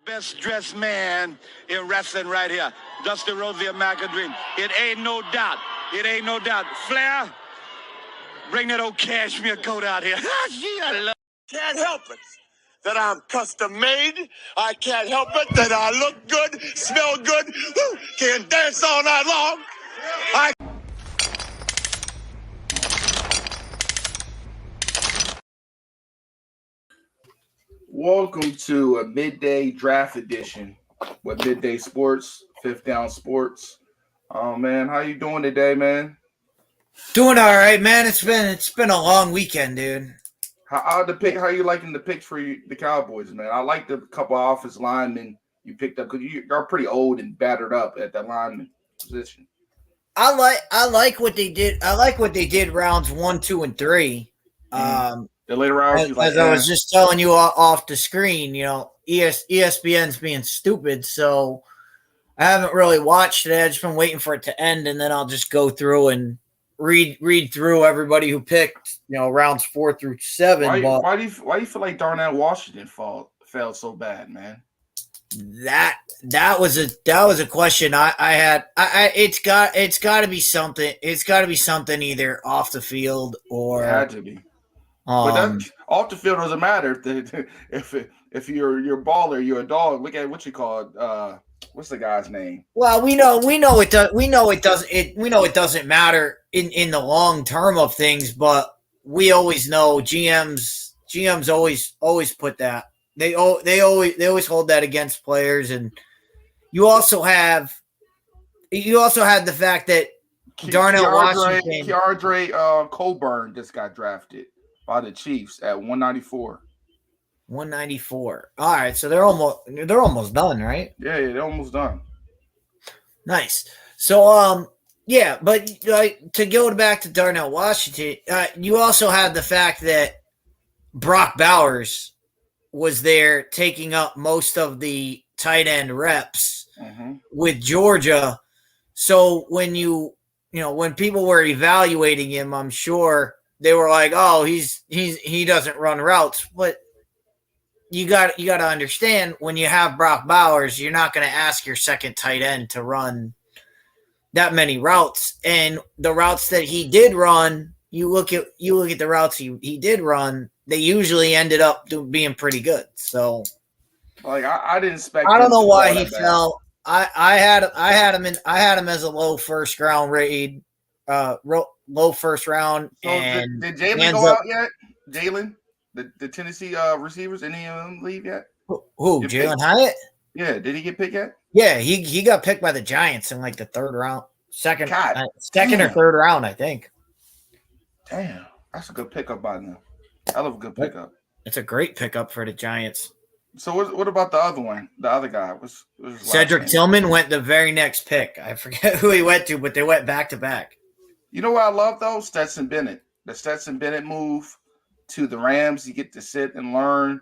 Best dressed man in wrestling right here. Dusty Rhodes, the American Dream. It ain't no doubt. It ain't no doubt. Flair, bring that old cashmere coat out here. Gee, I love. Can't help it that I'm custom made. I can't help it that I look good, smell good, can dance all night long. Welcome to a midday draft edition with Midday Sports, Fifth Down Sports. Oh man, how you doing today, man? Doing all right, man. It's been a long weekend, dude. How you liking the picks for the Cowboys, man? I like the couple of offensive linemen you picked up because you're pretty old and battered up at that lineman position. I like what they did. I like what they did rounds 1, 2, and 3. The later rounds, as I was just telling you off the screen, ESPN's being stupid, so I haven't really watched it. I've just been waiting for it to end, and then I'll just go through and read through everybody who picked, rounds 4 through 7. Why do you feel like Darnell Washington failed so bad, man? That was a question I had. It's got to be something. It's got to be something either off the field or it had to be. But off the field doesn't matter if you're a baller, you're a dog. Look at what you call it. What's the guy's name? Well, we know it doesn't matter in the long term of things, but we always know GMs always put that. They always hold that against players, and you also had the fact that Darnell Washington, Keandre Coburn just got drafted by the Chiefs at 194. 194. All right, so they're almost done, right? Yeah, they're almost done. Nice. So yeah, but to go back to Darnell Washington, you also had the fact that Brock Bowers was there taking up most of the tight end reps with Georgia. So when when people were evaluating him, I'm sure they were like, "Oh, he doesn't run routes." But you got to understand, when you have Brock Bowers, you're not going to ask your second tight end to run that many routes. And the routes that he did run, you look at the routes he did run, they usually ended up being pretty good. So, I didn't expect. I don't know why he fell. I had him as a low first round rated, low first round. So and did Jalen go out yet? Jalen, the Tennessee receivers, any of them leave yet? Who? Jalen Hyatt? Yeah, did he get picked yet? Yeah, he got picked by the Giants in like the third round, second or third round, I think. Damn, that's a good pickup by them. I love a good pickup. It's a great pickup for the Giants. So what about the other one? The other guy was Cedric Tillman went the very next pick. I forget who he went to, but they went back to back. You know what I love though? Stetson Bennett. The Stetson Bennett move to the Rams. You get to sit and learn,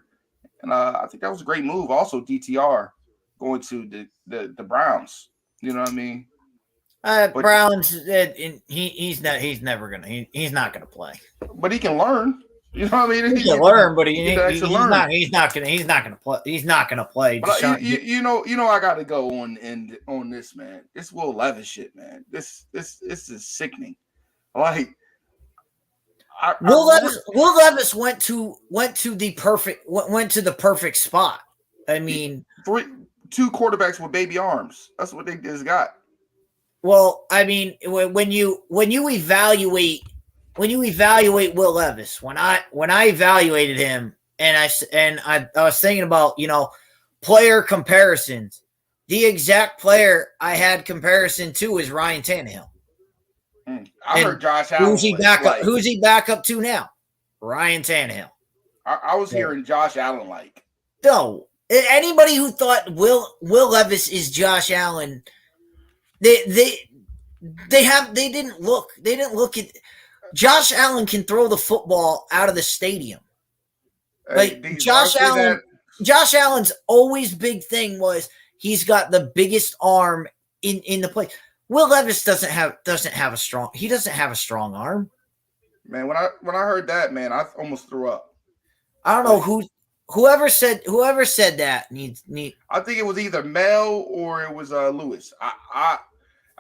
and I think that was a great move. Also, DTR going to the Browns. You know what I mean? Browns. He's not gonna play. But he can learn. You know what I mean? He can learn, but he's not gonna play. He's not gonna play. But you know, I got to go on this, man. This Will Levis shit, man. This is sickening. Will Levis went to the perfect spot. I mean, 2 quarterbacks with baby arms. That's what they just got. Well, I mean, when you evaluate Will Levis, when I evaluated him, and I was thinking about player comparisons, the exact player I had comparison to is Ryan Tannehill. I heard Josh Allen. Who's he back up to now? Ryan Tannehill. I was hearing Josh Allen like. No, anybody who thought Will Levis is Josh Allen, they didn't look at. Josh Allen can throw the football out of the stadium. Like Josh Allen's always big thing was he's got the biggest arm in the play. Will Levis doesn't have a strong arm. Man, when I heard that, man, I almost threw up. I don't know whoever said that needs. I think it was either Mel or it was Lewis. I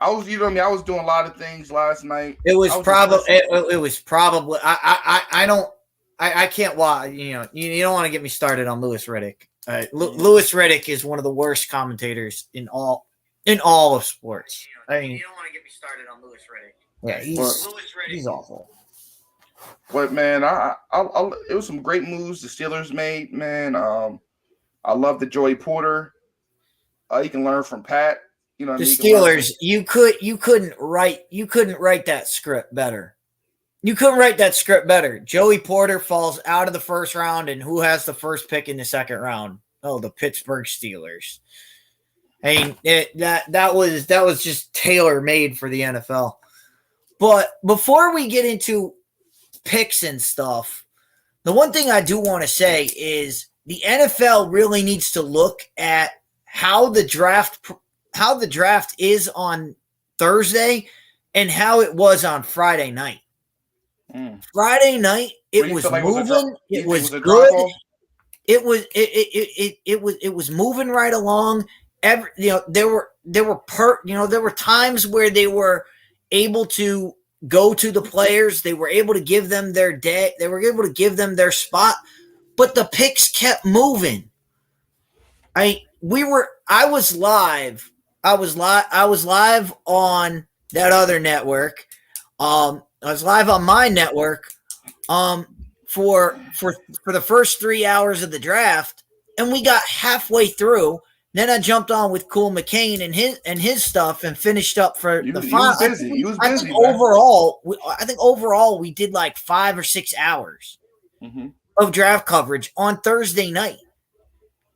was, you know what I mean. I was doing a lot of things last night. It was I was probably. just listening. It was probably. I don't. I can't watch. You know, you don't want to get me started on Lewis Riddick. Lewis Riddick is one of the worst commentators in all of sports. I mean, you don't want to get me started on Lewis Riddick. Yeah, he's awful. But man, it was some great moves the Steelers made. Man, I love the Joey Porter. You can learn from Pat. You know, the Steelers. You couldn't write that script better. You couldn't write that script better. Joey Porter falls out of the first round, and who has the first pick in the second round? Oh, the Pittsburgh Steelers. I mean, that was just tailor made for the NFL. But before we get into picks and stuff, the one thing I do want to say is the NFL really needs to look at how the draft is on Thursday and how it was on Friday night. Friday night, it was moving. It was good. It was moving right along. There were times where they were able to go to the players. They were able to give them their day. They were able to give them their spot, but the picks kept moving. I was live. I was live on that other network. I was live on my network for the first 3 hours of the draft, and we got halfway through. Then I jumped on with Cool McCain and his stuff and finished up for the final. He was busy. I think overall we did like 5 or 6 hours of draft coverage on Thursday night.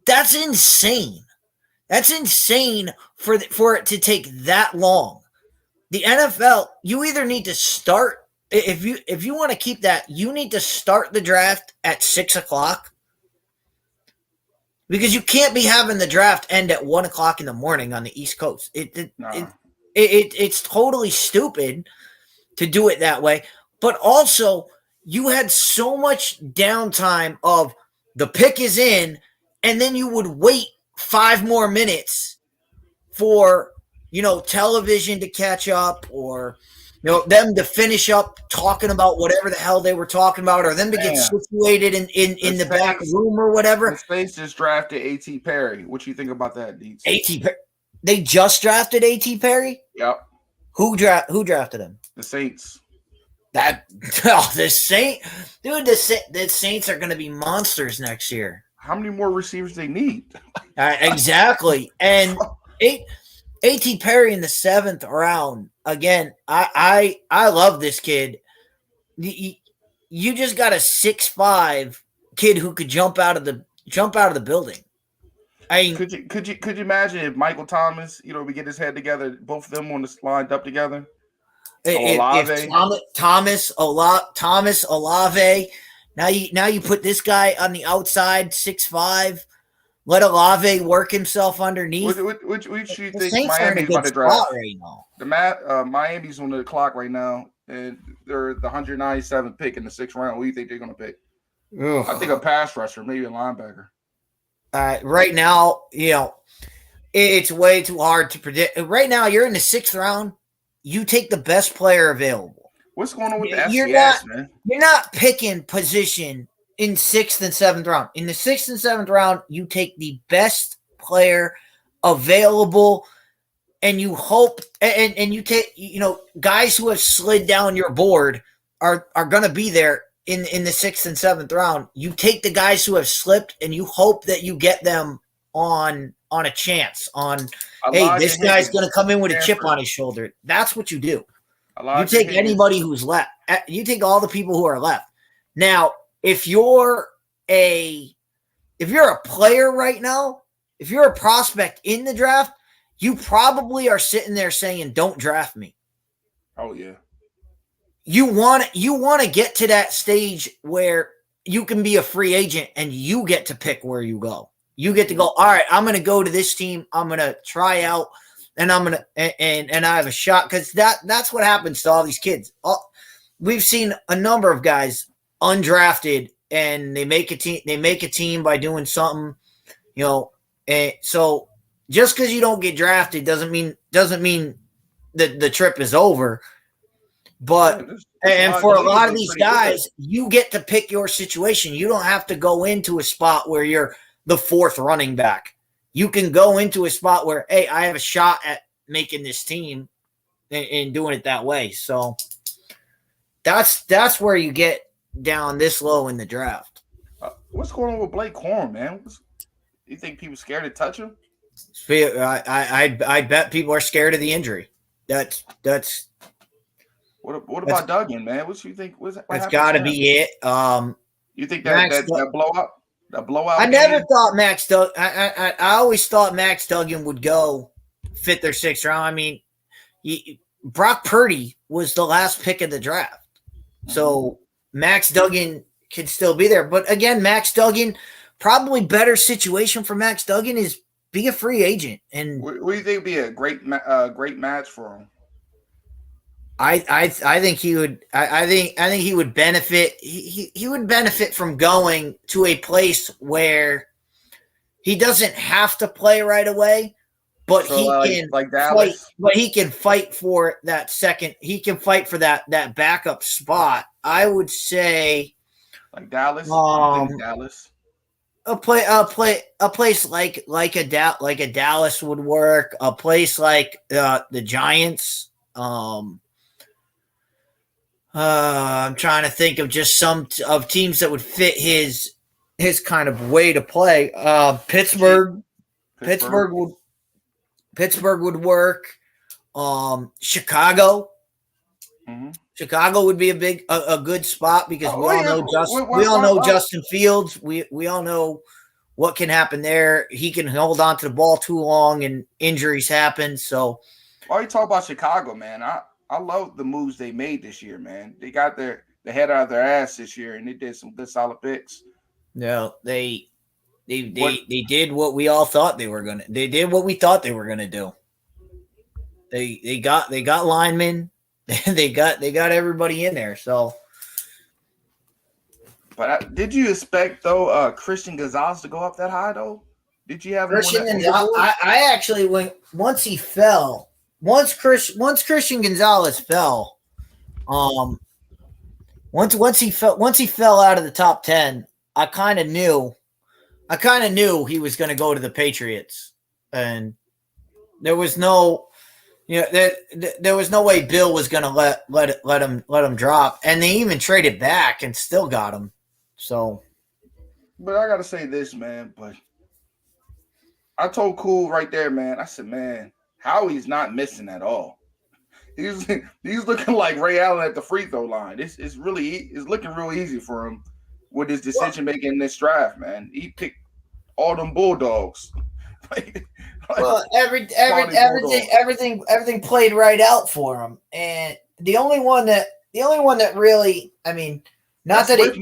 That's insane. That's insane for it to take that long. The NFL, you either need to start, if you want to keep that, you need to start the draft at 6:00 because you can't be having the draft end at 1:00 in the morning on the East Coast. It's totally stupid to do it that way. But also, you had so much downtime of the pick is in, and then you would wait 5 more minutes for television to catch up, or them to finish up talking about whatever the hell they were talking about, or them to get situated in the back room or whatever. The Saints just drafted A.T. Perry. What you think about that, Deets? They just drafted A.T. Perry? Yep. Who drafted him? The Saints. The Saints are going to be monsters next year. How many more receivers they need? Exactly. And A.T. Perry in the 7th round. Again, I love this kid. You just got a 6'5" kid who could jump out of the building. I mean, could you imagine if Michael Thomas, we get his head together, both of them lined up together? If Thomas Olave. Now you put this guy on the outside, 6'5". Let Olave work himself underneath. Which you think Miami's about to draft right now? Miami's on the clock right now, and they're the 197th pick in the 6th round. What do you think they're going to pick? Ugh. I think a pass rusher, maybe a linebacker. Right now, it's way too hard to predict. Right now, you're in the 6th round. You take the best player available. What's going on with the FCS, man? You're not picking position in 6th and 7th round. In the 6th and 7th round, you take the best player available, and you hope and you take guys who have slid down your board are going to be there in the 6th and 7th round. You take the guys who have slipped, and you hope that you get them on a chance. Hey, this guy's going to come in with a chip on his shoulder. That's what you do. You take anybody who's left. You take all the people who are left. Now, if you're a player right now, if you're a prospect in the draft, you probably are sitting there saying, "Don't draft me." Oh yeah. You want to get to that stage where you can be a free agent and you get to pick where you go. You get to go, all right, I'm going to go to this team. I'm going to try out, and I'm going to and I have a shot, because that's what happens to all these kids. We've seen a number of guys undrafted and they make a team. They make a team by doing something, you know. And so just because you don't get drafted doesn't mean that the trip is over. But and for a lot of these guys, you get to pick your situation. You don't have to go into a spot where you're the fourth running back. You can go into a spot where, hey, I have a shot at making this team and doing it that way. So that's where you get down this low in the draft. What's going on with Blake Corum, man? You think people scared to touch him? I bet people are scared of the injury. That's What about Duggan, man? What you think? That's got to be it. You think that blowout? The blowout. I never thought Max Duggan. I always thought Max Duggan would go fit their sixth round. I mean, Brock Purdy was the last pick of the draft, so Max Duggan can still be there. But again, Max Duggan, probably better situation for Max Duggan is be a free agent. And what do you think would be a great match for him? I think he would. I think he would benefit. He would benefit from going to a place where he doesn't have to play right away, but he can like Dallas. Fight, but he can fight for that second. He can fight for that backup spot. I would say like Dallas. Dallas. A place like a Dallas would work. A place like the Giants. I'm trying to think of just some of teams that would fit his kind of way to play. Pittsburgh would work. Chicago. Mm-hmm. Chicago would be a good spot because we all know Justin Fields. We all know what can happen there. He can hold on to the ball too long and injuries happen. So why you talk about Chicago, man? I love the moves they made this year, man. They got the head out of their ass this year, and they did some good solid picks. No, they did what we all thought they were gonna. They did what we thought they were gonna do. They got linemen. They got everybody in there. So, but did you expect though Christian Gonzalez to go up that high though? Did you have Christian? I actually once he fell. Once Christian Gonzalez fell, once he fell out of the top 10, I kind of knew he was going to go to the Patriots, and there was no, there was no way Bill was going to let him drop, and they even traded back and still got him. So, but I got to say this, man. But I told Cool right there, man. I said, man. Howie's not missing at all. He's looking like Ray Allen at the free throw line. It's looking real easy for him with his decision making in this draft, man. He picked all them Bulldogs. Everything played right out for him, and the only one that really, I mean, not that it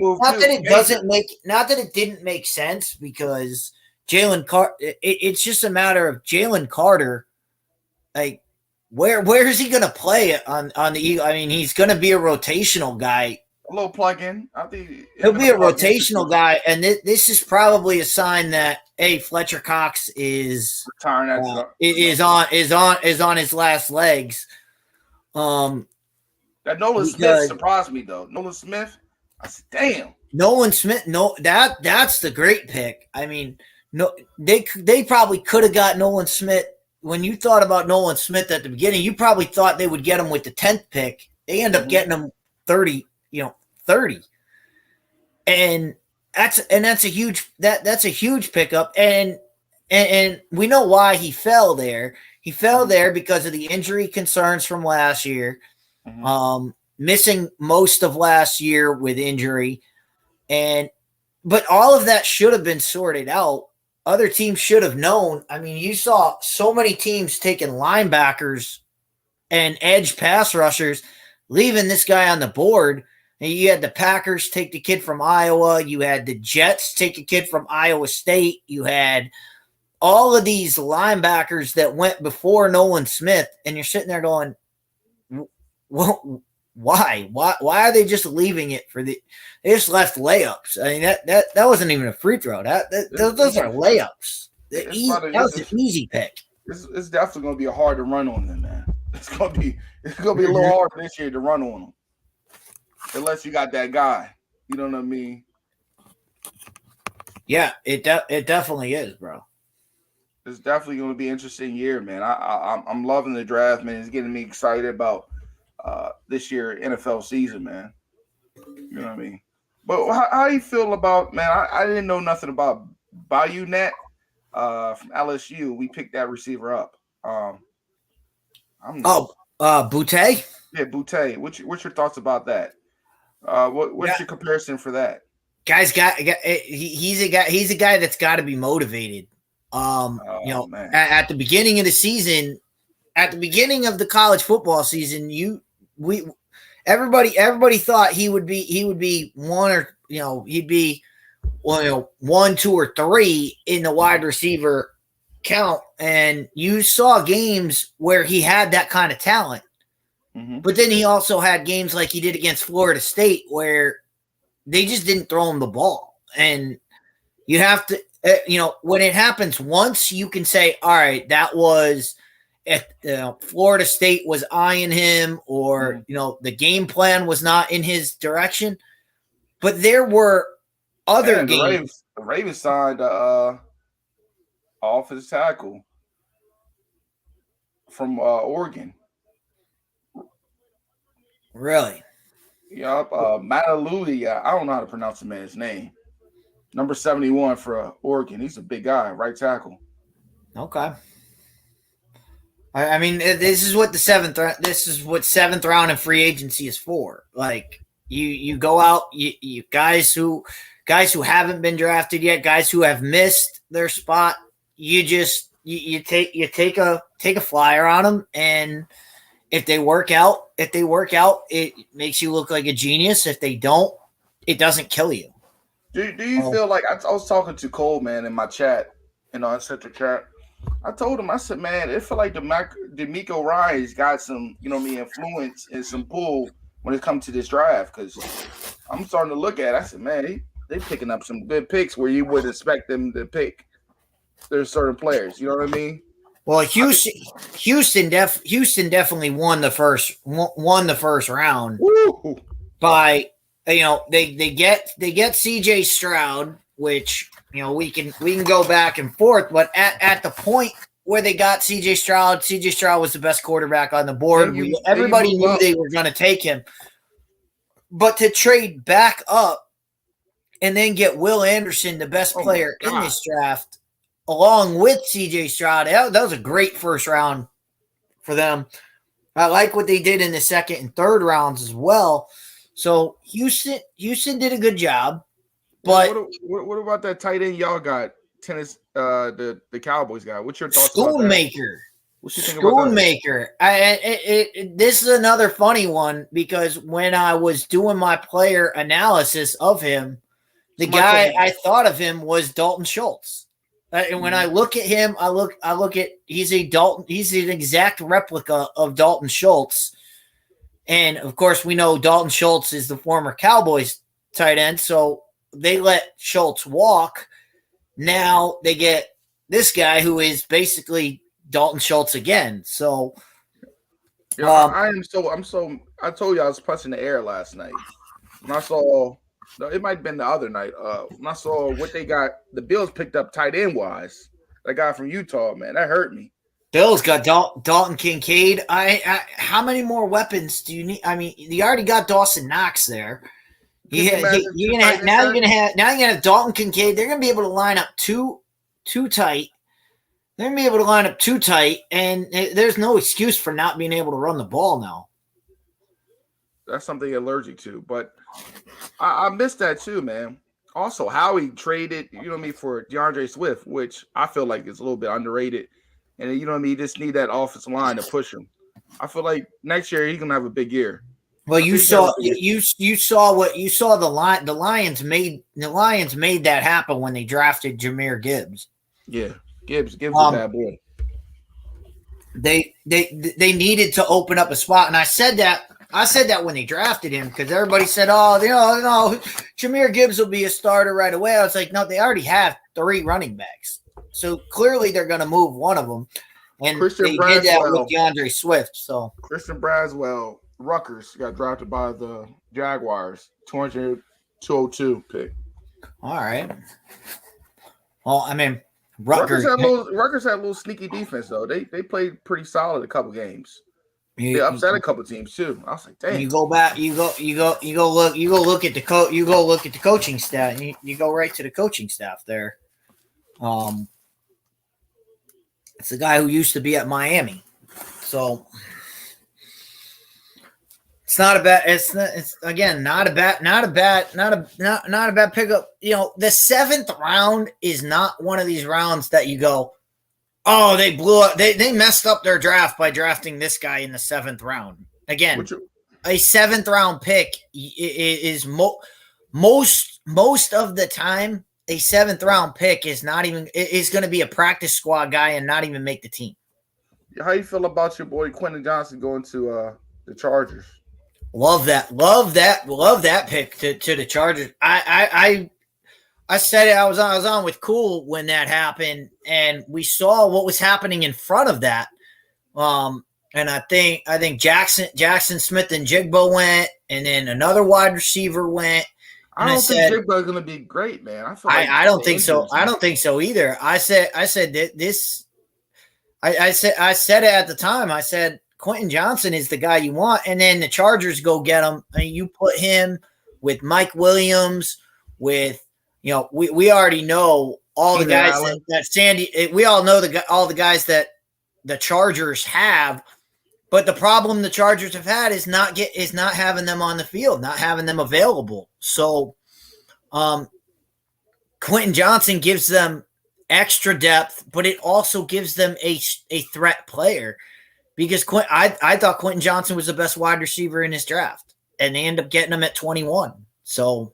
didn't make sense because Jalen Carter. It's just a matter of Jalen Carter. Like, where is he going to play on the Eagle? I mean, he's going to be a rotational guy. A little plug-in. I think he'll be a rotational guy, and this is probably a sign that Fletcher Cox is retiring. Is on his last legs. That Nolan Smith surprised me though. Nolan Smith, I said, damn. Nolan Smith, that's the great pick. I mean, they probably could have got Nolan Smith. When you thought about Nolan Smith at the beginning, you probably thought they would get him with the 10th pick. They end up getting him 30. And that's a huge pickup. And we know why he fell there. He fell there because of the injury concerns from last year. Mm-hmm. Missing most of last year with injury. But all of that should have been sorted out. Other teams should have known. I mean, you saw so many teams taking linebackers and edge pass rushers, leaving this guy on the board. And you had the Packers take the kid from Iowa. You had the Jets take a kid from Iowa State. You had all of these linebackers that went before Nolan Smith. And you're sitting there going, well, Why? Why are they just leaving it for the? They just left layups. I mean that wasn't even a free throw. Those are layups. That was an easy pick. It's definitely going to be hard to run on them, man. It's going to be a little hard this year to run on them, unless you got that guy. You know what I mean? Yeah, it definitely is, bro. It's definitely going to be an interesting year, man. I'm loving the draft, man. It's getting me excited about this year NFL season, man. You know what I mean? But how you feel about, man? I didn't know nothing about Bayou Net from LSU. We picked that receiver up. Boutte? Yeah, Boutte. What's your thoughts about that? What's your comparison for that? He's a guy that's got to be motivated. At the beginning of the season, at the beginning of the college football season, everybody thought he would be one or he'd be 1, 2, or 3 in the wide receiver count, and you saw games where he had that kind of talent. Mm-hmm. But then he also had games like he did against Florida State where they just didn't throw him the ball. And you have to, when it happens once, you can say, all right, that was Florida State was eyeing him, or, the game plan was not in his direction. But there were other games. The Ravens signed offensive tackle from Oregon. Really? Yup. Mataluli, I don't know how to pronounce the man's name. Number 71 for Oregon. He's a big guy, right tackle. Okay. I mean, this is what seventh round in free agency is for. Like, you go out, you guys who haven't been drafted yet, guys who have missed their spot, you take a flyer on them, and if they work out, it makes you look like a genius. If they don't, it doesn't kill you. Do you feel like I was talking to Cole, man, in my chat, Uncensored chat. I told him, I said, man, it feel like DeMeco Ryans got some, influence and some pull when it comes to this draft, because I'm starting to look at it. I said, man, they picking up some good picks where you would expect them to pick. There's certain players, you know what I mean? Well, Houston definitely won the first round. Woo! By they get CJ Stroud, which we can go back and forth, but at the point where they got CJ Stroud was the best quarterback on the board. Everybody knew they were going to take him, but to trade back up and then get Will Anderson, the best player in this draft, along with CJ Stroud, that was a great first round for them. I like what they did in the second and third rounds as well. So Houston did a good job. But what about that tight end y'all got? Tennis, the Cowboys guy. What's your thoughts about that? What you think about that? This is another funny one, because when I was doing my player analysis of him, the guy I thought of him was Dalton Schultz. And when I look at him, I look at he's an exact replica of Dalton Schultz. And of course, we know Dalton Schultz is the former Cowboys tight end, so they let Schultz walk. Now they get this guy who is basically Dalton Schultz again. So I told you I was punching the air last night. When I saw, it might have been the other night, when I saw what they got, the Bills picked up tight end wise. That guy from Utah, man, that hurt me. Bills got Dalton Kincaid. How many more weapons do you need? I mean, you already got Dawson Knox there. You're gonna have Dalton Kincaid. They're gonna be able to line up too tight. They're gonna be able to line up too tight, and there's no excuse for not being able to run the ball now. That's something you're allergic to, but I missed that too, man. Also, Howie traded, for DeAndre Swift, which I feel like is a little bit underrated. And you just need that offensive line to push him. I feel like next year he's gonna have a big year. Well, you saw the Lions made that happen when they drafted Jahmyr Gibbs. Yeah, Gibbs a bad boy. They needed to open up a spot, and I said that I said that when they drafted him because everybody said, "Oh, no, Jahmyr Gibbs will be a starter right away." I was like, "No, they already have 3 running backs, so clearly they're going to move one of them." And Christian they did that Braswell. with DeAndre Swift. So Christian Braswell, Rutgers, got drafted by the Jaguars, 202 pick. all right. Well, I mean, Rutgers had a little sneaky defense though. They played pretty solid a couple games. They upset a couple teams too. I was like, damn. You go back. You go look at the coaching staff. You go right to the coaching staff there. It's the guy who used to be at Miami. So it's not a bad. It's again not a bad pickup. You know, the 7th round is not one of these rounds that you go, oh, they blew up. They messed up their draft by drafting this guy in the 7th round. Again, a 7th round pick is most of the time a 7th round pick is going to be a practice squad guy and not even make the team. How you feel about your boy Quentin Johnson going to the Chargers? Love that pick to the Chargers. I said it. I was on with Cool when that happened, and we saw what was happening in front of that. And I think Jackson Smith and Jigba went, and then another wide receiver went. I don't think Jigba is going to be great, man. I don't think so. I don't think so either. I said this. I said it at the time. I said Quentin Johnson is the guy you want, and then the Chargers go get him, and you put him with Mike Williams. With we already know all the guys that Sandy. We all know all the guys that the Chargers have. But the problem the Chargers have had is not having them on the field, not having them available. So, Quentin Johnson gives them extra depth, but it also gives them a threat player because I thought Quentin Johnson was the best wide receiver in his draft, and they end up getting him at 21. So,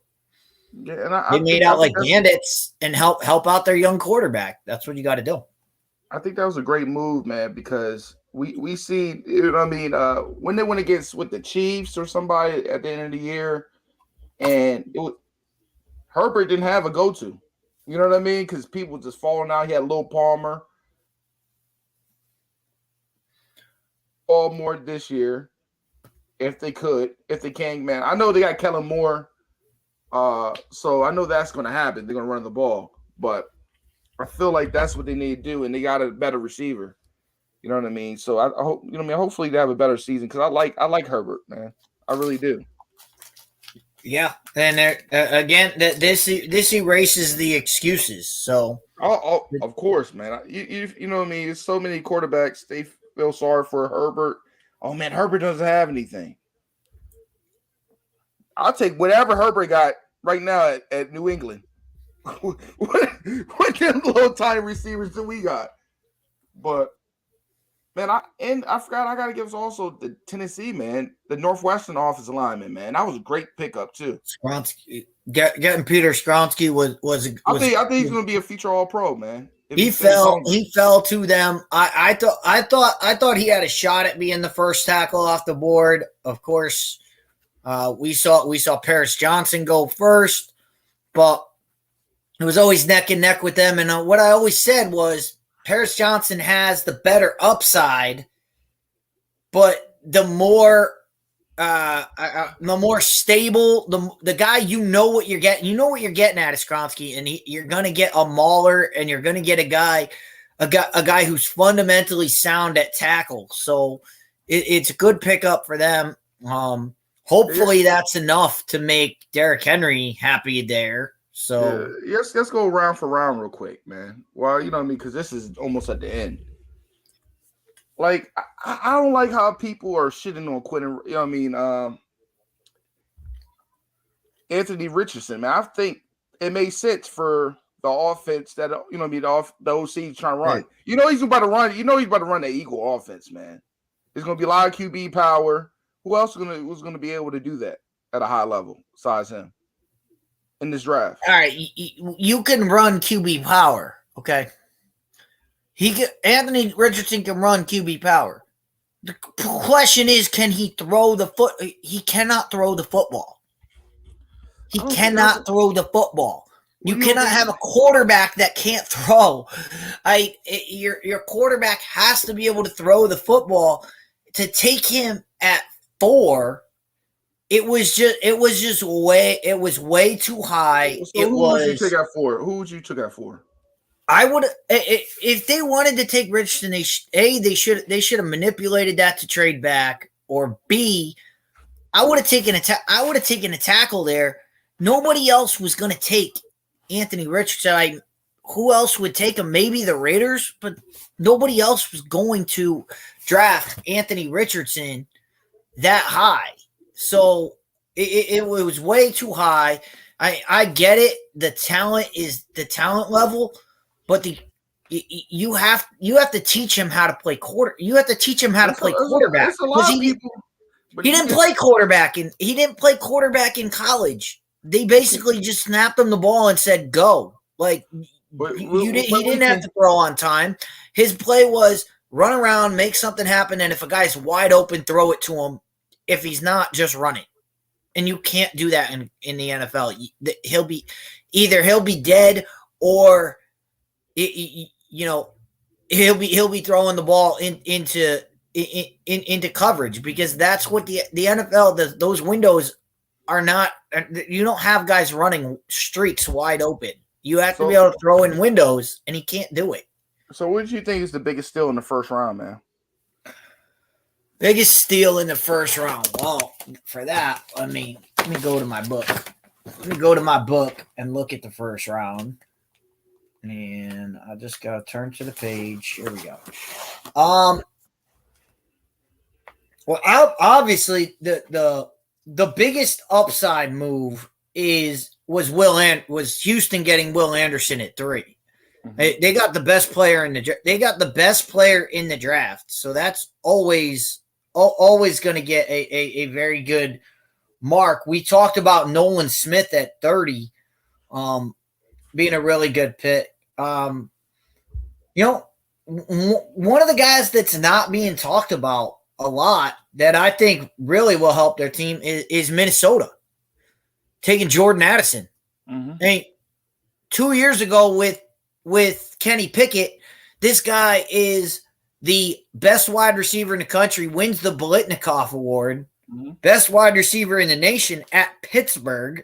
yeah, and they made out like bandits and help out their young quarterback. That's what you got to do. I think that was a great move, man, because we see, when they went against with the Chiefs or somebody at the end of the year, and Herbert didn't have a go-to. You know what I mean? Because people just falling out. He had Lil Palmer. All more this year, if they can, man. I know they got Kellen Moore, so I know that's going to happen. They're going to run the ball, but I feel like that's what they need to do, and they got a better receiver. You know what I mean? So I hope hopefully they have a better season because I like Herbert, man. I really do. Yeah, and again, this erases the excuses. So, of course, man. You know what I mean? There's so many quarterbacks they feel sorry for Herbert. Oh man, Herbert doesn't have anything. I'll take whatever Herbert got right now at New England. what them little tiny receivers that we got? But man, I forgot I gotta give us also the Tennessee, man, the Northwestern offensive lineman, man. That was a great pickup too. Skronsky, getting Peter Skronsky was I think he's gonna be a future All-Pro, man. He fell to them. I thought he had a shot at being the first tackle off the board. Of course, we saw Paris Johnson go first, but it was always neck and neck with them. And what I always said was Paris Johnson has the better upside, but the more stable, the guy you know what you're getting. You know what you're getting at is Skronsky, and you're gonna get a mauler, and you're gonna get a guy who's fundamentally sound at tackle. So it's a good pickup for them. Hopefully that's enough to make Derrick Henry happy there. So let's go round for round real quick, man. Well, you know what I mean, because this is almost at the end. Like, I don't like how people are shitting on Quentin. You know what I mean? Anthony Richardson, man. I think it makes sense for the offense that the OC trying to run. Right. He's about to run. He's about to run the Eagle offense, man. There's gonna be a lot of QB power. Who else was gonna be able to do that at a high level besides him? In this draft. All right, you can run QB power, okay? Anthony Richardson can run QB power. question is, can he throw the foot? He cannot throw the football. He cannot throw the football. You cannot have a quarterback that can't throw. Your quarterback has to be able to throw the football. To take him at 4, it was way too high. So who would you take out for? Who would you take out for? I would, if they wanted to take Richardson, they should have manipulated that to trade back, or B, I would have taken a tackle there. Nobody else was going to take Anthony Richardson. Who else would take him? Maybe the Raiders, but nobody else was going to draft Anthony Richardson that high. So it was way too high. I get it. The talent is the talent level, but you have to teach him how to play quarter. You have to teach him how to play quarterback. He didn't play quarterback in college. They basically just snapped him the ball and said, go. Like, he didn't have to throw on time. His play was run around, make something happen, and if a guy's wide open, throw it to him. If he's not, just run it. And you can't do that in the NFL. He'll be dead, or he'll be throwing the ball into coverage, because that's what the NFL, those windows are not. You don't have guys running streaks wide open. You have to be able to throw in windows, and he can't do it. So what do you think is the biggest steal in the first round, man? Biggest steal in the first round. Well, for that, let me go to my book. Let me go to my book and look at the first round. And I just gotta turn to the page. Here we go. Well, obviously the biggest upside move was Houston getting Will Anderson at 3. Mm-hmm. They got the best player in the draft, so that's always going to get a very good mark. We talked about Nolan Smith at 30, being a really good pick. One of the guys that's not being talked about a lot that I think really will help their team is Minnesota, taking Jordan Addison. Mm-hmm. I mean, 2 years ago with Kenny Pickett, this guy is the best wide receiver in the country, wins the Biletnikoff Award, mm-hmm. best wide receiver in the nation at Pittsburgh.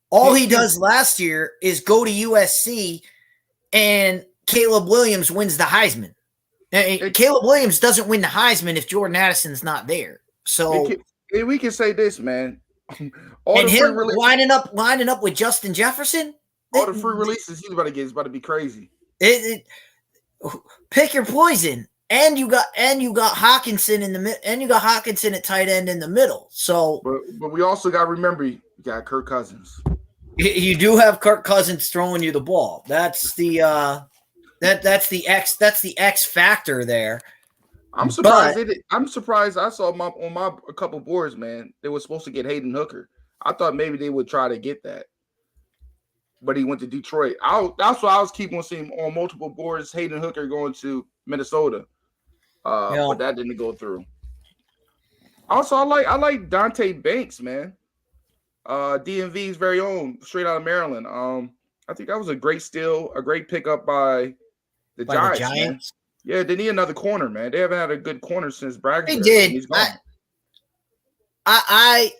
All he does last year is go to USC, and Caleb Williams wins the Heisman. Now, Caleb Williams doesn't win the Heisman if Jordan Addison's not there. So we can say this, man. And him lining up with Justin Jefferson. All the free releases he's about to get is about to be crazy. Pick your poison, and you got Hawkinson in the mid, and you got Hawkinson at tight end in the middle. So, but we also got to remember you got Kirk Cousins. You do have Kirk Cousins throwing you the ball. That's the that's the X factor there. I'm surprised. I'm surprised. I saw on a couple boards, man. They were supposed to get Hayden Hooker. I thought maybe they would try to get that, but he went to Detroit. That's why I was keeping on seeing on multiple boards Hayden Hooker going to Minnesota, but that didn't go through. Also, I like Dante Banks, man. DMV's very own, straight out of Maryland. I think that was a great steal, a great pickup by the Giants. Man. Yeah, they need another corner, man. They haven't had a good corner since Bragg. They did. He's gone. I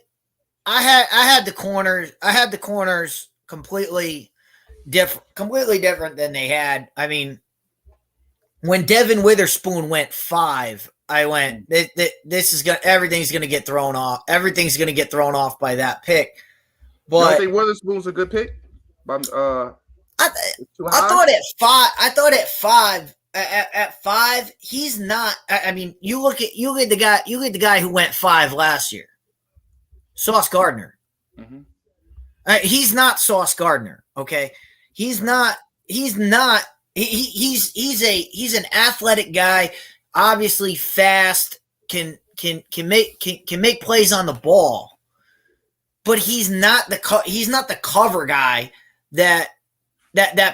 had the corners. I had the corners completely different than they had. I mean, when Devin Witherspoon went 5, I went, everything's gonna get thrown off. Everything's gonna get thrown off by that pick. But you don't think Witherspoon's a good pick? I thought at 5. I thought at 5. At 5, he's not. I mean, you look at the guy who went 5 last year, Sauce Gardner. Mm-hmm. He's not Sauce Gardner. Okay, he's not. He's an athletic guy. Obviously fast, can make plays on the ball, but he's not the cover guy that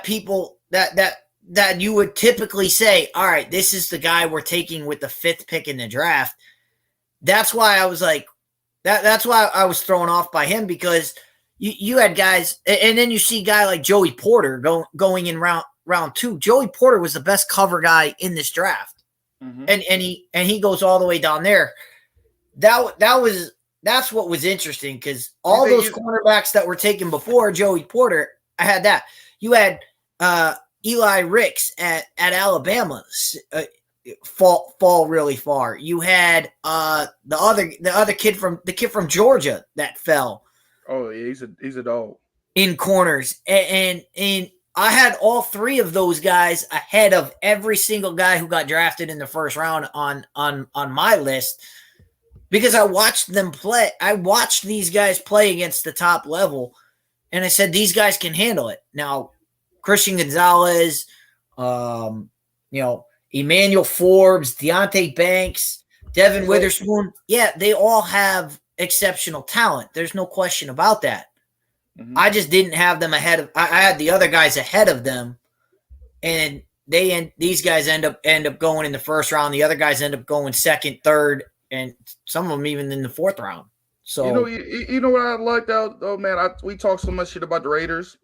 people that that you would typically say, all right, this is the guy we're taking with the 5th pick in the draft. That's why I was like, that's why I was thrown off by him, because you had guys, and then you see a guy like Joey Porter going in round 2. Joey Porter was the best cover guy in this draft. Mm-hmm. And he goes all the way down there. That's what was interesting, because all those cornerbacks that were taken before Joey Porter, I had that. You had Eli Ricks at Alabama fall really far. You had the other kid from Georgia that fell. Oh, yeah, he's a dog in corners, and I had all 3 of those guys ahead of every single guy who got drafted in the first round on my list, because I watched them play. I watched these guys play against the top level, and I said, these guys can handle it. Now, Christian Gonzalez, Emmanuel Forbes, Deonte Banks, Devin Witherspoon, yeah, they all have exceptional talent. There's no question about that. Mm-hmm. I just didn't have them ahead of. I had the other guys ahead of them, and these guys end up going in the first round. The other guys end up going second, third, and some of them even in the 4th round. So you know what I liked though, man. We talk so much shit about the Raiders,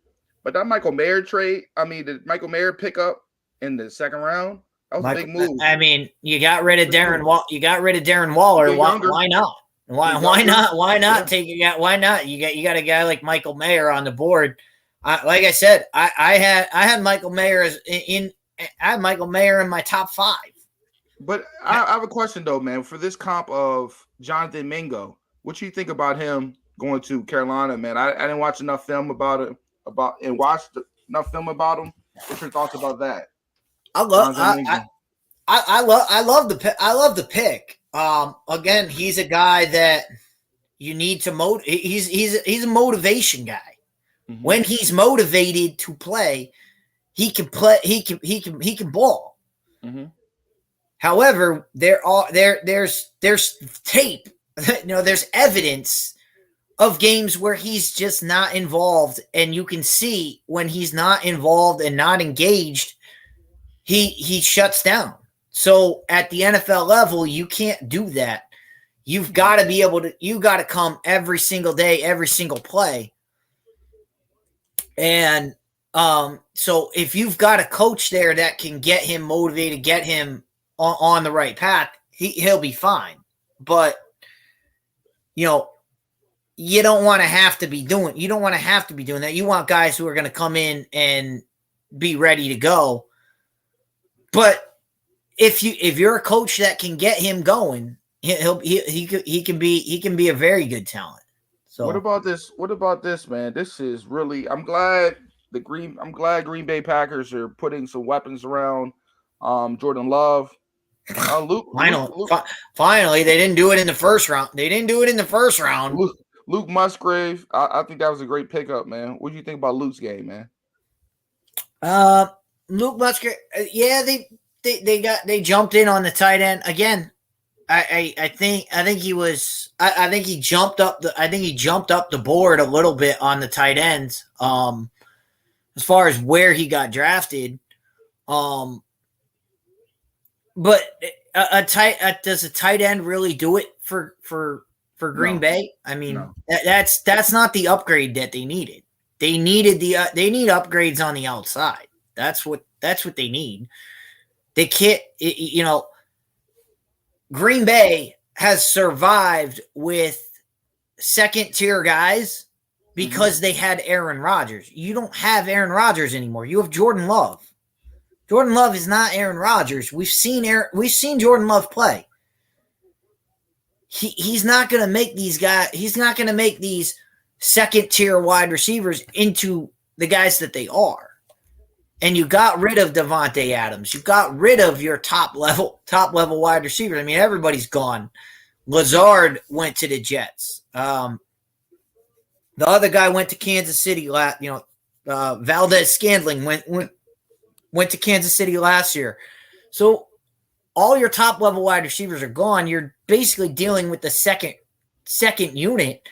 but that Michael Mayer trade. I mean, the Michael Mayer pickup in the 2nd round. That was a big move. I mean, you got rid of Darren Waller. Why not? Why not? Why not take it? Why not? You got a guy like Michael Mayer on the board. Like I said, I had Michael Mayer in my top 5. But I have a question though, man. For this comp of Jonathan Mingo, what do you think about him going to Carolina, man? I didn't watch enough film about him. What's your thoughts about that? I love the pick. Again, he's a guy that you need to he's a motivation guy. Mm-hmm. When he's motivated to play, he can ball. Mm-hmm. However, there's tape, there's evidence of games where he's just not involved, and you can see when he's not involved and not engaged, he shuts down. So at the NFL level, you can't do that. You've got to be able to, you got to come every single day, every single play. And so if you've got a coach there that can get him motivated, get him on the right path, he'll be fine. But, you don't want to have to be doing that. You want guys who are going to come in and be ready to go. But if you're a coach that can get him going, he can be a very good talent. So what about this, man? This is really, I'm glad Green Bay Packers are putting some weapons around Jordan Love. Finally, they didn't do it in the first round. Luke Musgrave, I think that was a great pickup, man. What do you think about Luke's game, man? Luke Musgrave, yeah, they jumped in on the tight end again. I think he jumped up the board a little bit on the tight ends. As far as where he got drafted, but does a tight end really do it for Green Bay? I mean, no. That's not the upgrade that they needed. They need upgrades on the outside. That's what they need. They can't, Green Bay has survived with second tier guys because they had Aaron Rodgers. You don't have Aaron Rodgers anymore. You have Jordan Love. Jordan Love is not Aaron Rodgers. We've seen Jordan Love play. He's not going to make these guys. He's not going to make these second tier wide receivers into the guys that they are. And you got rid of Devontae Adams. You got rid of your top level wide receivers. I mean, everybody's gone. Lazard went to the Jets. The other guy went to Kansas City. Valdez Scantling went to Kansas City last year. So all your top level wide receivers are gone. You're basically dealing with the second unit,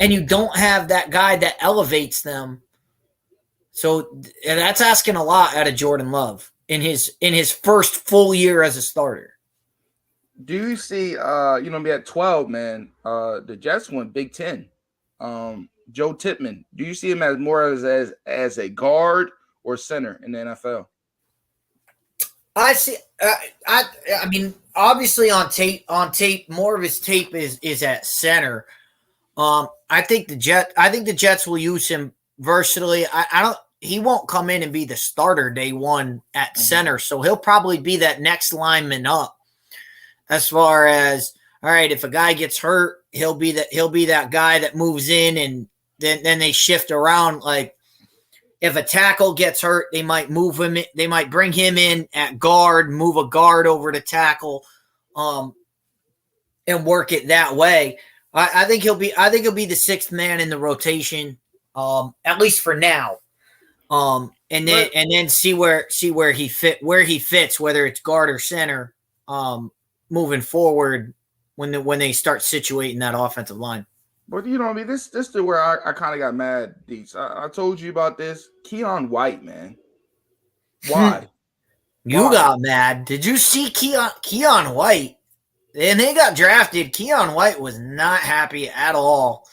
and you don't have that guy that elevates them. So and that's asking a lot out of Jordan Love in his first full year as a starter. Do you see be at 12, man? The Jets went Big Ten. Joe Tippmann. Do you see him as more as a guard or center in the NFL? I see. I mean, obviously on tape, more of his tape is at center. I think the Jets will use him versatilely. I don't. He won't come in and be the starter day one at center, so he'll probably be that next lineman up. As far as, all right, if a guy gets hurt, he'll be that guy that moves in, and then they shift around. Like if a tackle gets hurt, they might move him. They might bring him in at guard, move a guard over to tackle, and work it that way. I think he'll be the sixth man in the rotation, at least for now. And then see where he fits, whether it's guard or center, moving forward when they start situating that offensive line. But this is where I kind of got mad, Deets. I told you about this. Keon White, man. Why? You got mad. Did you see Keon White? And they got drafted. Keon White was not happy at all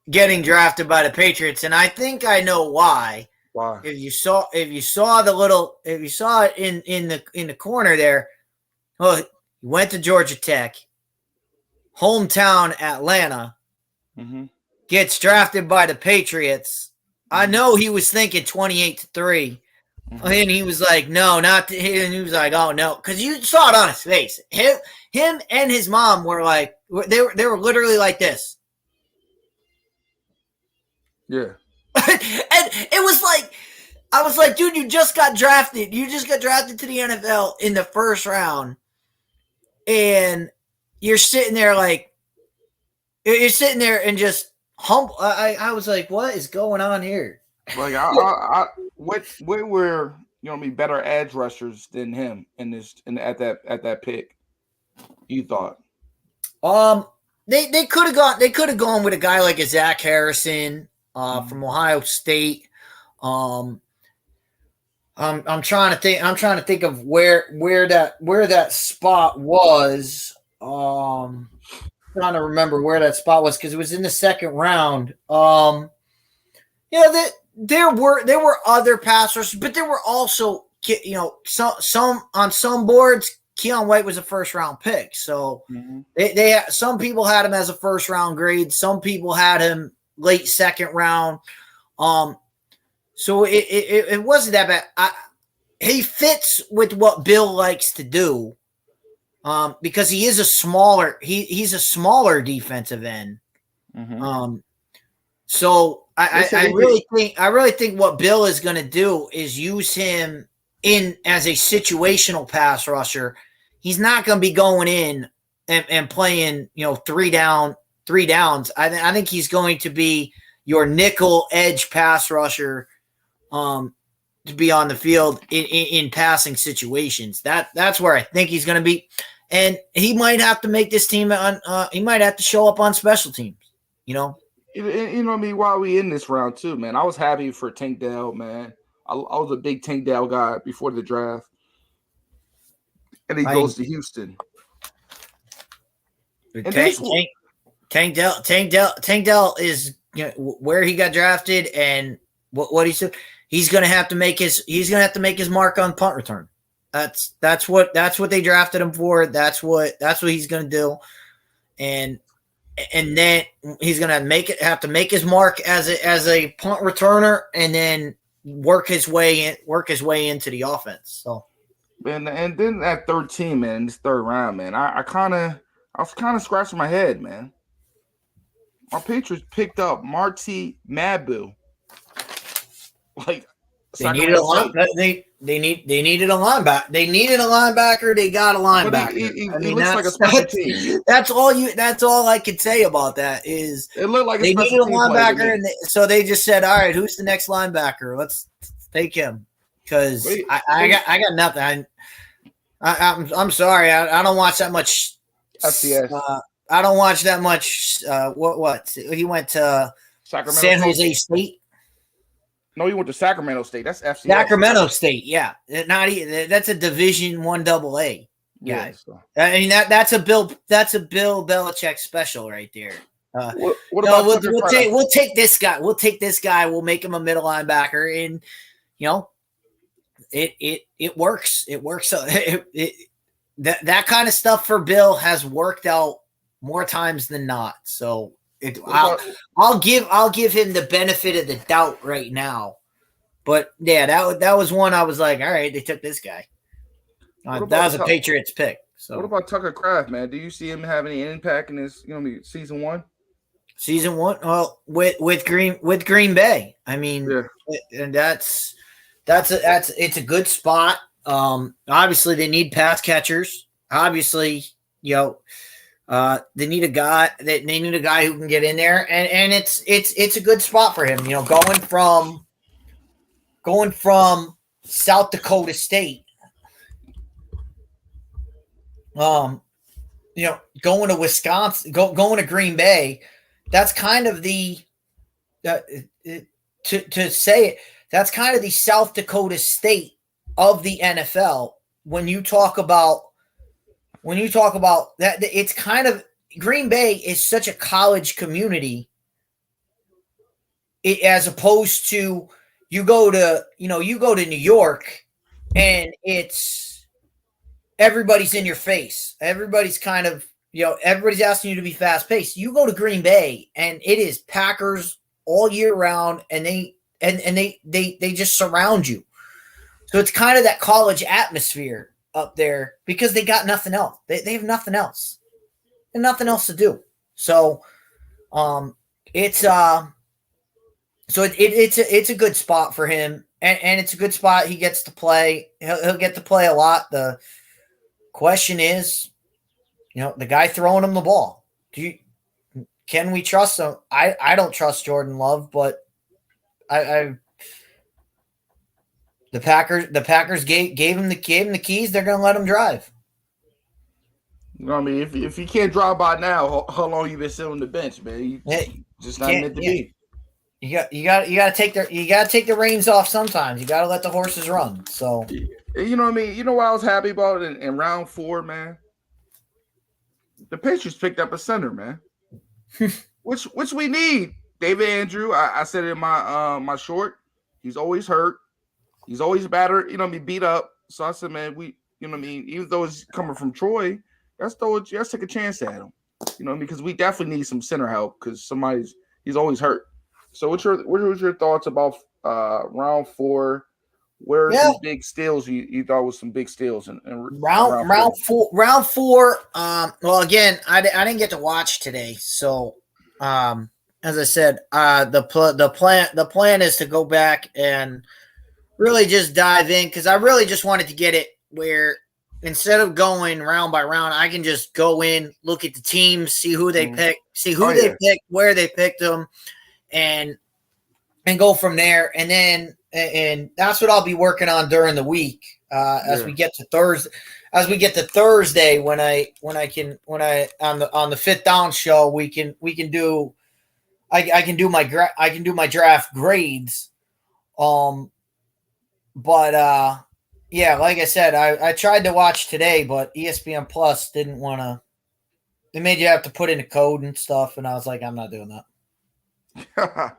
getting drafted by the Patriots, and I think I know why. Why? If you saw it in the corner there, he went to Georgia Tech, hometown Atlanta, gets drafted by the Patriots. I know he was thinking 28-3. And he was like, no, not. And he was like, oh no, because you saw it on his face. Him and his mom were like, they were literally like this. Yeah. And it was like, I was like, dude, you just got drafted. You just got drafted to the NFL in the first round, and you're sitting there and just humble. I was like, what is going on here? Like what were better edge rushers than him at that pick? You thought? They could have gone with a guy like a Zach Harrison from Ohio State. I'm trying to think of where that spot was. Trying to remember where that spot was because it was in the second round. There were other passers, but there were also some on some boards. Keon White was a first round pick, so they some people had him as a first round grade. Some people had him late second round. So it wasn't that bad. He fits with what Bill likes to do, because he is a smaller. He's a smaller defensive end. So I really think what Bill is going to do is use him in as a situational pass rusher. He's not going to be going in and playing, three downs. I think he's going to be your nickel edge pass rusher, to be on the field in passing situations. That's where I think he's going to be, and he might have to make this team he might have to show up on special teams. While we in this round too, man, I was happy for Tank Dell, man. I was a big Tank Dell guy before the draft. And he goes to Houston. Tank Dell is where he got drafted, and what he said. He's gonna have to make his mark on punt return. That's what they drafted him for. That's what he's gonna do, and then he's gonna have to make his mark as a punt returner, and then work his way into the offense. So. And then at 13, man, this third round, man, I was kind of scratching my head, man. Our Patriots picked up Marty Mabu. Like they needed a linebacker. They needed a linebacker. They needed a linebacker. They got a linebacker. He looks like a special team. That's all I could say about that is it looked like they needed a linebacker, and so they just said, "All right, who's the next linebacker? Let's take him." Because I got nothing. I'm sorry. I don't watch that much. FCS. I don't watch that much. What? He went to Sacramento San Jose State. No, he went to Sacramento State. That's FCS. Sacramento State, yeah. Not even, that's a Division I AA Yeah. guy. So. I mean that's a Bill Belichick special right there. What about we'll take this guy. We'll take this guy. We'll make him a middle linebacker, and it works. It works. That kind of stuff for Bill has worked out more times than not. So I'll give him the benefit of the doubt right now. But yeah, that was one I was like, all right, they took this guy. That was a Patriots pick. So what about Tucker Kraft, man? Do you see him having any impact in this? Season 1. Season 1, well, with Green Bay. I mean, and it's a good spot. Obviously they need pass catchers. Obviously, they need a guy who can get in there, and it's a good spot for him. Going from South Dakota State, going to Wisconsin, going to Green Bay. That's kind of the to say it. That's kind of the South Dakota State of the NFL. When you talk about that, it's kind of, Green Bay is such a college community. As opposed to you go to New York and it's everybody's in your face. Everybody's kind of, everybody's asking you to be fast paced. You go to Green Bay and it is Packers all year round, and they just surround you. So it's kind of that college atmosphere up there because they got nothing else. They have nothing else. And nothing else to do. So it's a good spot for him, and it's a good spot. He gets to play. He'll get to play a lot. The question is, the guy throwing him the ball. Can we trust him? I don't trust Jordan Love, but the Packers gave him the keys. They're going to let him drive. I mean, if you can't drive by now, how long you been sitting on the bench, man? You just not meant to be. You got to take the reins off sometimes. You got to let the horses run. So you know what I mean. You know what I was happy about in round 4, man. The Patriots picked up a center, man, which we need. David Andrew. I said it in my short. He's always hurt. He's always battered. Beat up. So I said, man, even though it's coming from Troy. Let's take a chance at him, because we definitely need some center help because he's always hurt. So what was your thoughts about round 4? Where are some big steals you thought was some big steals in round 4? Round 4. Well, again, I didn't get to watch today, so as I said, the plan is to go back and really just dive in because I really just wanted to get it where. Instead of going round by round, I can just go in, look at the teams, see who they pick, picked, where they picked them, and go from there. And that's what I'll be working on during the week as we get to Thursday. As we get to Thursday, when I on the Fifth Down show, I can do my draft grades. Yeah, like I said, I tried to watch today, but ESPN Plus didn't want to. They made you have to put in a code and stuff, and I was like, I'm not doing that.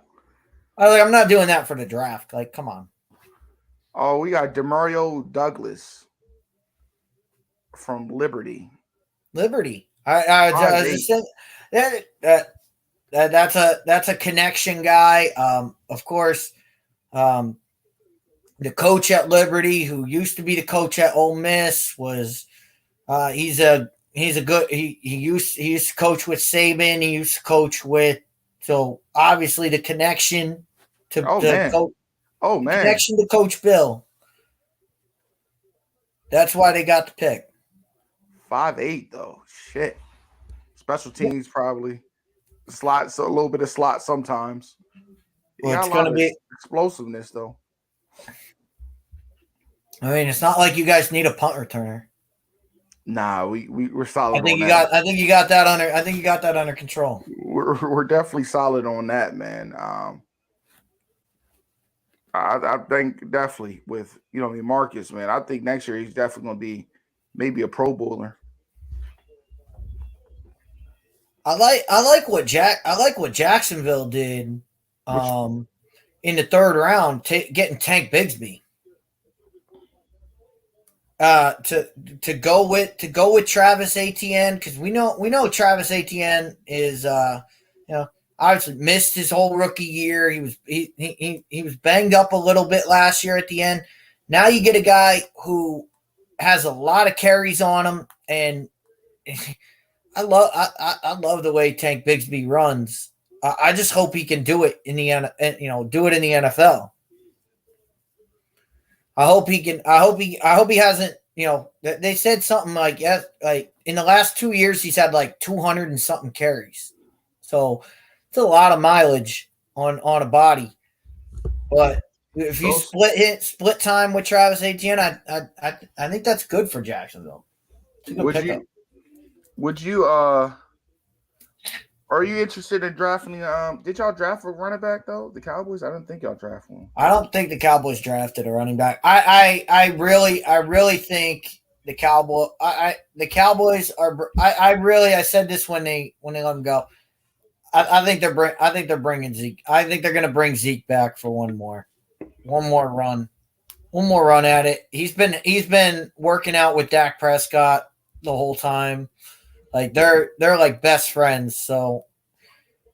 I'm not doing that for the draft. Like, come on. Oh, we got Demario Douglas from Liberty. I said that's a connection guy. Of course. The coach at Liberty, who used to be the coach at Ole Miss, was he used to coach with Saban. He used to coach with, so obviously the connection to connection to Coach Bill. That's why they got the pick. 5'8" though, shit. Special teams probably slot, so a little bit of slot sometimes. Well, it's going to be explosiveness though. I mean, it's not like you guys need a punt returner. Nah, we're solid. I think you got that under. I think you got that under control. We're definitely solid on that, man. I think definitely with Marcus, man. I think next year he's definitely going to be maybe a Pro Bowler. I like what Jacksonville did Which in the third round, getting Tank Bigsby. To go with Travis Etienne, because we know Travis Etienne is obviously missed his whole rookie year. He was banged up a little bit last year at the end. Now you get a guy who has a lot of carries on him, and I love the way Tank Bigsby runs. I just hope he can do it in the NFL. I hope he can. I hope he hasn't. They said something like, yes, like in the last 2 years he's had like 200 and something carries. So it's a lot of mileage on a body. But if you those split time with Travis Etienne, I think that's good for Jacksonville. It's a good would pickup. you are you interested in drafting? Did y'all draft a running back though? The Cowboys? I didn't think y'all drafted one. I don't think the Cowboys drafted a running back. I really think the Cowboys are. I said this when they let them go. I think they're bringing Zeke. I think they're going to bring Zeke back for one more run at it. He's been working out with Dak Prescott the whole time. Like they're like best friends. So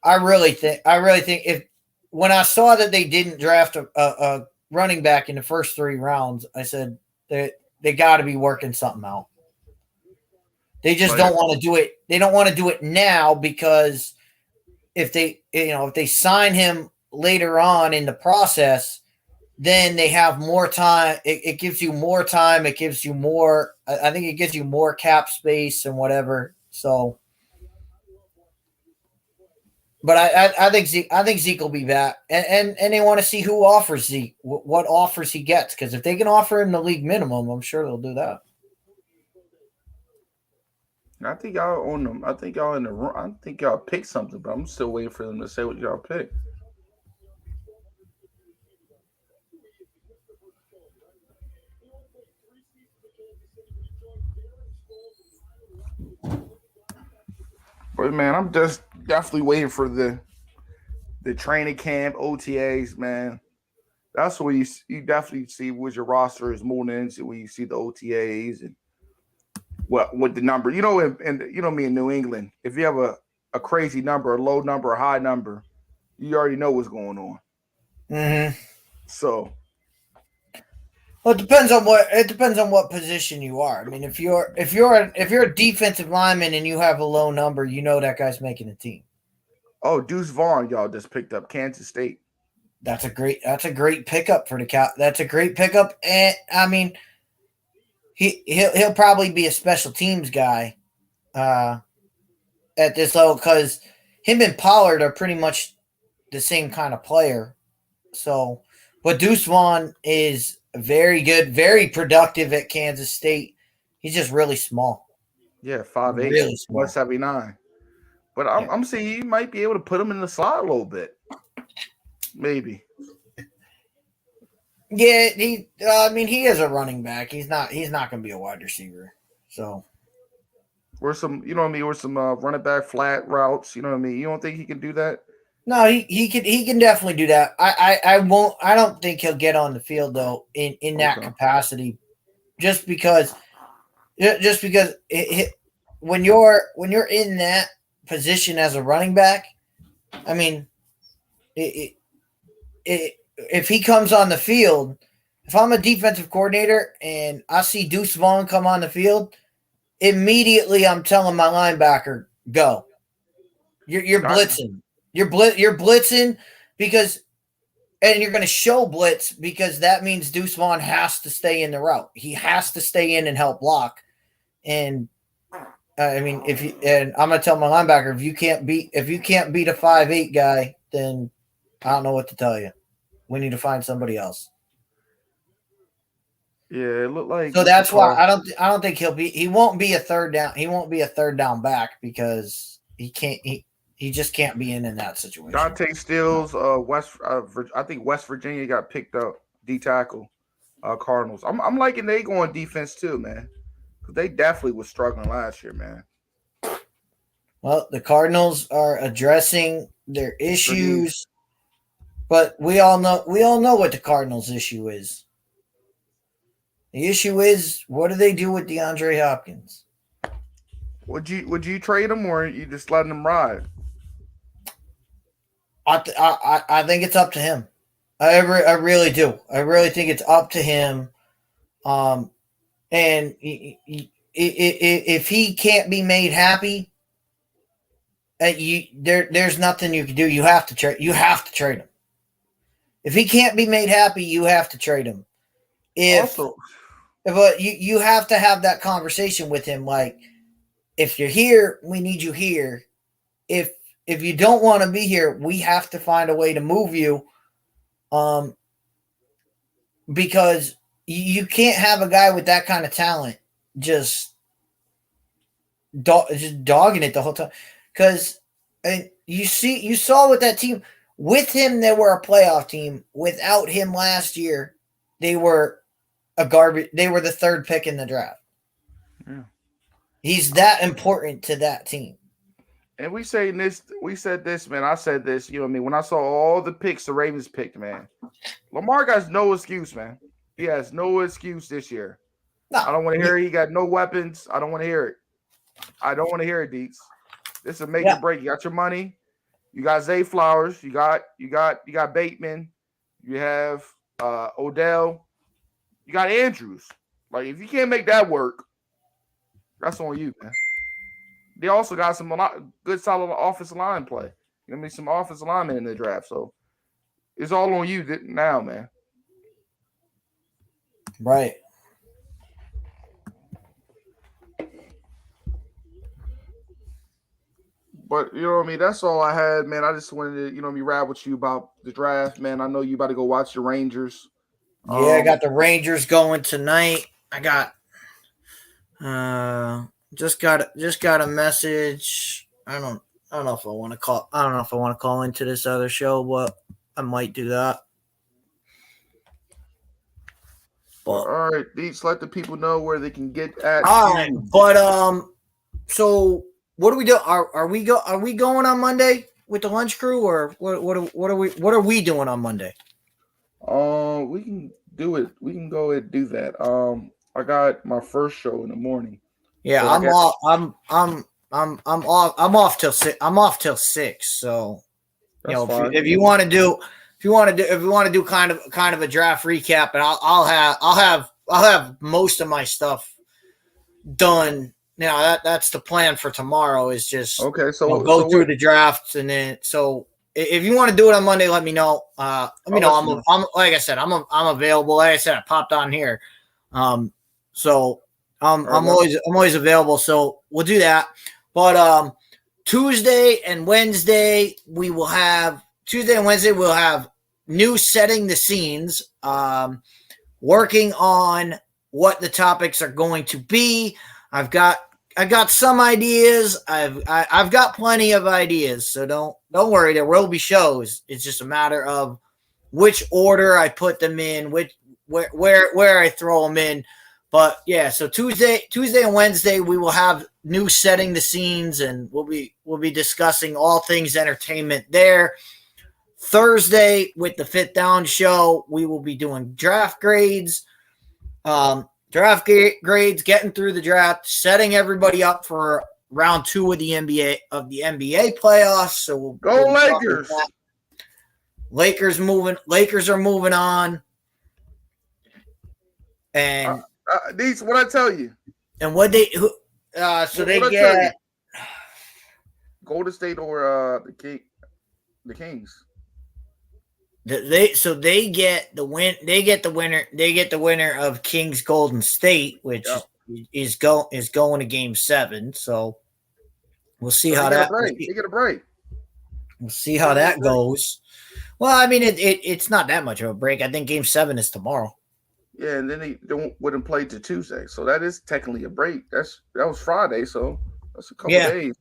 I really think if when I saw that they didn't draft a running back in the first 3 rounds, I said they got to be working something out. They just Like, don't want to do it. They don't want to do it now because if they sign him later on in the process, then they have more time. It gives you more time. It gives you more. I think it gives you more cap space and whatever. So, but I think Zeke will be back, and they want to see who offers Zeke, what offers he gets. Because if they can offer him the league minimum, I'm sure they'll do that. I think y'all own them. I think y'all in the room. I think y'all picked something, but I'm still waiting for them to say what y'all picked. But man, I'm just definitely waiting for the training camp OTAs, man. That's where you definitely see what your roster is moving into when you see the OTAs and what the number. And me in New England, if you have a crazy number, a low number, a high number, you already know what's going on. Mm-hmm. So, Well, it depends on what position you are. I mean, if you're a defensive lineman and you have a low number, you know that guy's making a team. oh, Deuce Vaughn, y'all just picked up Kansas State. That's a great pickup for the Cow. That's a great pickup, and I mean, he'll probably be a special teams guy at this level because him and Pollard are pretty much the same kind of player. So, but Deuce Vaughn is very good, very productive at Kansas State. He's just really small, Yeah, 5'8", really small. 179. But I'm seeing you might be able to put him in the slot a little bit, maybe. Yeah, I mean, he is a running back. He's not going to be a wide receiver. So, Or some, you know what I mean, or some running back flat routes. You know what I mean. You don't think he can do that? no, he can definitely do that. I don't think he'll get on the field though in that capacity, just because when you're in that position as a running back, I mean, if he comes on the field, if I'm a defensive coordinator and I see Deuce Vaughn come on the field, immediately I'm telling my linebacker, go. You're blitzing. You're blitzing because, and you're going to show blitz because that means Deuce Vaughn has to stay in the route. He has to stay in and help block. And I mean, and I'm going to tell my linebacker, if you can't beat a 5'8" guy, then I don't know what to tell you. We need to find somebody else. Yeah, it looked like. So that's why I don't think he won't be a third down. He won't be a third down back because he can't. He just can't be in that situation. Dante Stills, I think West Virginia got picked up D tackle. Cardinals. I'm liking they going defense too, man. Because they definitely was struggling last year, man. Well, the Cardinals are addressing their issues, but we all know what the Cardinals' issue is. The issue is, what do they do with DeAndre Hopkins? Would you trade him, or you just letting him ride? I think it's up to him. I really do. I really think it's up to him. And if he can't be made happy, there's nothing you can do. You have to trade. You have to trade him. If he can't be made happy, you have to trade him. But you have to have that conversation with him. Like, if you're here, we need you here. If you don't want to be here, we have to find a way to move you. Because you can't have a guy with that kind of talent just dogging it the whole time. Because you saw with that team, with him they were a playoff team. Without him last year, they were they were the third pick in the draft. Yeah. He's that important to that team. And we said this, man. I said this, you know what I mean? When I saw all the picks the Ravens picked, man, Lamar has no excuse, man. He has no excuse this year. No. I don't want to hear it. He got no weapons. I don't want to hear it. I don't want to hear it, Deets. This is a make or break. You got your money. You got Zay Flowers. You got Bateman. You have Odell. You got Andrews. Like, if you can't make that work, that's on you, man. They also got some good, solid offensive line play. You know what I mean? Some offensive linemen in the draft. So it's all on you now, man. Right. But, you know what I mean? That's all I had, man. I just wanted to, you know what I mean, rap with you about the draft, man. I know you about to go watch the Rangers. Yeah, I got the Rangers going tonight. I got just got a message. I don't know if I want to call. I don't know if I want to call into this other show, but I might do that. But, all right, Deets, let the people know where they can get at. All right, but so what do we do? Are we going on Monday with the lunch crew, or what are we doing on Monday? We can do it. We can go and do that. I got my first show in the morning. Yeah, so I'm off till 6. I'm off till 6. So, you know, if you want to do kind of a draft recap, and I'll have most of my stuff done. Now that's the plan for tomorrow. Is just okay. So we'll go through the drafts, and then so if you want to do it on Monday, let me know. Let me know. I'm like I said, I'm available. Like I said, I popped on here. So I'm always available. So we'll do that. But Tuesday and Wednesday we'll have new setting the scenes. Working on what the topics are going to be. I've got some ideas. I've got plenty of ideas. So don't worry. There will be shows. It's just a matter of which order I put them in, where I throw them in. But yeah, so Tuesday and Wednesday we will have new setting the scenes, and we'll be discussing all things entertainment there. Thursday with the Fifth Down show, we will be doing draft grades. Grades, getting through the draft, setting everybody up for round 2 of the NBA playoffs. So we'll go Lakers. Lakers are moving on. And these what I tell you. And what they they get Golden State or the Kings. They get the winner of Kings Golden State, which is going to Game 7. So we'll see how that. They get a break. We'll see how that goes. Well, I mean, it's not that much of a break. I think Game 7 is tomorrow. Yeah, and then they wouldn't play to Tuesday, so that is technically a break. That was Friday, so that's a couple days.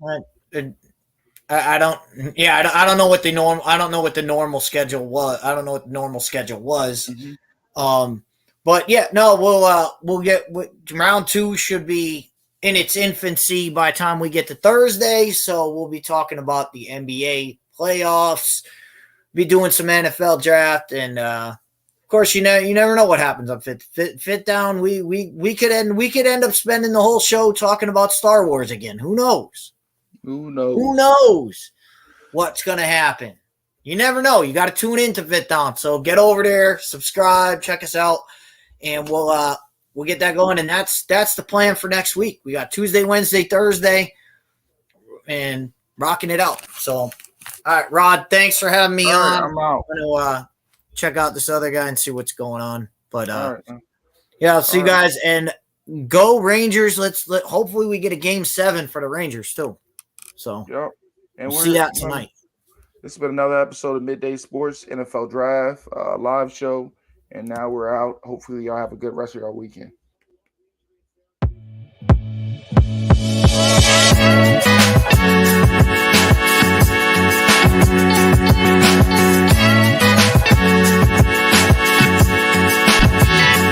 I don't. Yeah, I don't know what the norm. I don't know what the normal schedule was. I don't know what the normal schedule was. Mm-hmm. But yeah, no, we'll get round 2 should be in its infancy by the time we get to Thursday. So we'll be talking about the NBA playoffs, be doing some NFL draft, and of course, you never know what happens on fit down. We could end up spending the whole show talking about Star Wars again. Who knows? Who knows? Who knows what's going to happen? You never know. You got to tune in to Fit Down. So get over there, subscribe, check us out, and we'll get that going. And that's the plan for next week. We got Tuesday, Wednesday, Thursday, and rocking it out. So, all right, Rod, thanks for having me on. I'm out. I'm going to check out this other guy and see what's going on. But yeah, I'll see you guys, and go Rangers. Hopefully we get a game 7 for the Rangers too. So yep. And we'll see that tonight. This has been another episode of Midday Sports NFL Draft live show, and now we're out. Hopefully y'all have a good rest of your weekend.